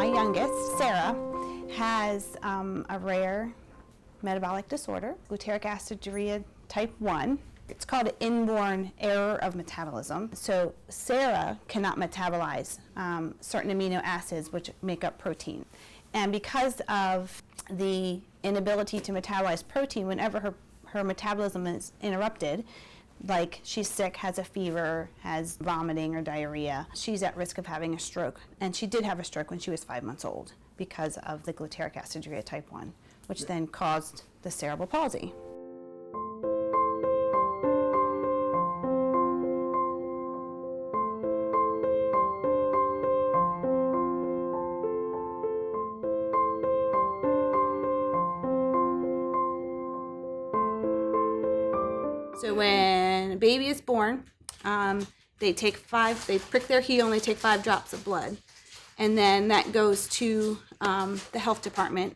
youngest, Sarah, has a rare metabolic disorder, glutaric aciduria type 1. It's called an inborn error of metabolism. So Sarah cannot metabolize certain amino acids which make up protein. And because of the inability to metabolize protein, whenever her metabolism is interrupted, like she's sick, has a fever, has vomiting or diarrhea, she's at risk of having a stroke. And she did have a stroke when she was 5 months old because of the glutaric aciduria type 1, which then caused the cerebral palsy. So when a baby is born, they prick their heel and they take 5 drops of blood. And then that goes to the health department.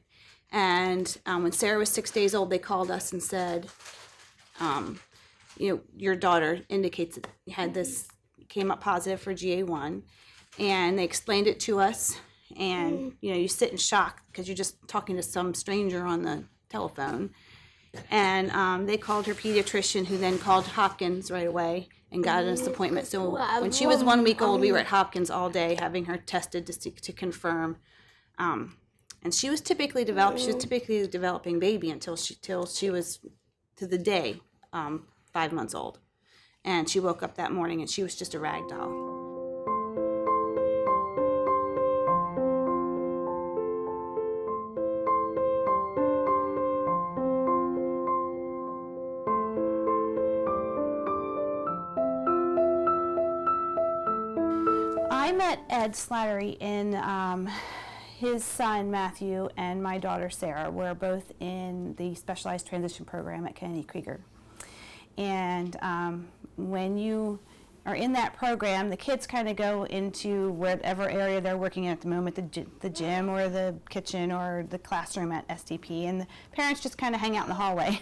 And when Sarah was 6 days old, they called us and said, your daughter indicates it had this, came up positive for GA1. And they explained it to us. And, you sit in shock because you're just talking to some stranger on the telephone. And they called her pediatrician, who then called Hopkins right away and got us an appointment. So when she was 1 week old, we were at Hopkins all day having her tested to confirm. And she was typically a developing baby until she was to the day 5 months old. And she woke up that morning and she was just a rag doll. I met Ed Slattery in his son Matthew and my daughter Sarah were both in the specialized transition program at Kennedy Krieger. And when you are in that program, the kids kind of go into whatever area they're working in at the moment, the gym or the kitchen or the classroom at STP, and the parents just kind of hang out in the hallway.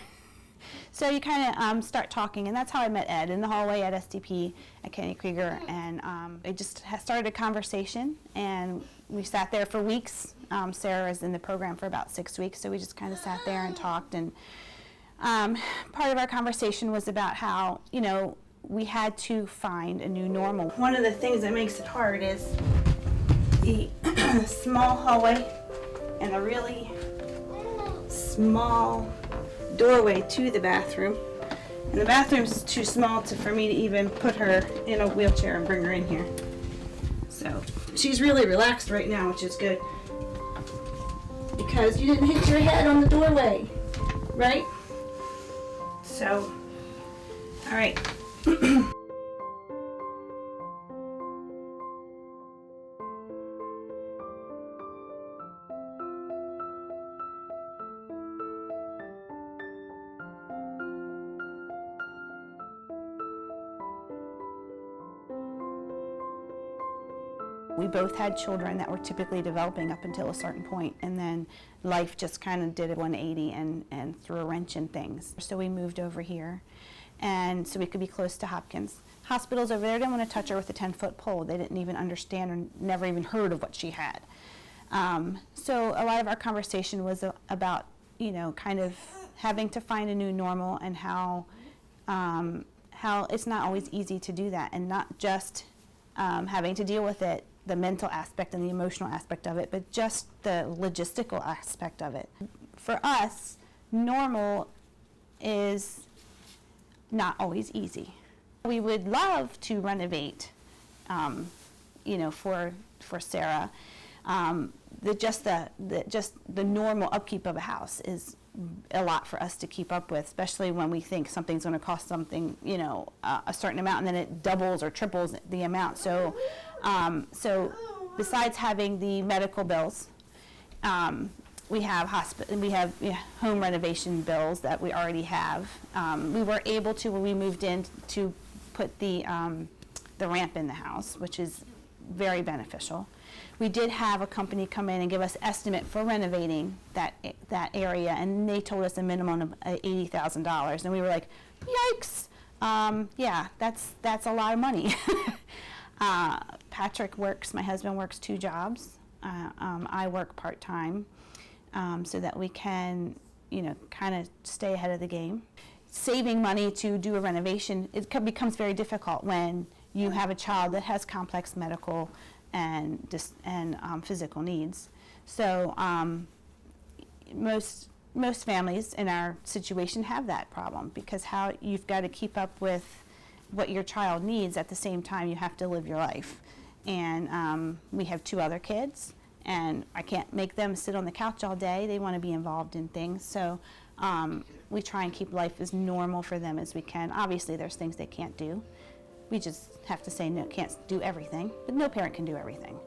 So you kind of start talking, and that's how I met Ed, in the hallway at STP at Kennedy Krieger, and it just started a conversation, and we sat there for weeks. Sarah was in the program for about 6 weeks, so we just kind of sat there and talked, and part of our conversation was about how, we had to find a new normal. One of the things that makes it hard is the small hallway and a really small doorway to the bathroom. And the bathroom's too small for me to even put her in a wheelchair and bring her in here. So she's really relaxed right now, which is good. Because you didn't hit your head on the doorway, right? So, all right. We both had children that were typically developing up until a certain point, and then life just kind of did a 180 and threw a wrench in things. So we moved over here, and so we could be close to Hopkins. Hospitals over there didn't want to touch her with a 10-foot pole. They didn't even understand or never even heard of what she had. So a lot of our conversation was about, kind of having to find a new normal, and how it's not always easy to do that, and not just having to deal with it, the mental aspect and the emotional aspect of it, but just the logistical aspect of it. For us, normal is not always easy. We would love to renovate, for Sarah. The normal upkeep of a house is a lot for us to keep up with, especially when we think something's going to cost something, a certain amount, and then it doubles or triples the amount. So besides having the medical bills, we have home renovation bills that we already have. We were able to, when we moved in, to put the ramp in the house, which is very beneficial. We did have a company come in and give us estimate for renovating that area, and they told us a minimum of $80,000, and we were like, yikes! Yeah, that's a lot of money. Patrick my husband works 2 jobs, I work part-time so that we can, kind of stay ahead of the game. Saving money to do a renovation, becomes very difficult when you have a child that has complex medical and physical needs. So most families in our situation have that problem, because how you've got to keep up with what your child needs at the same time you have to live your life. And we have 2 other kids, and I can't make them sit on the couch all day. They want to be involved in things. So we try and keep life as normal for them as we can. Obviously, there's things they can't do. We just have to say no, can't do everything, but no parent can do everything.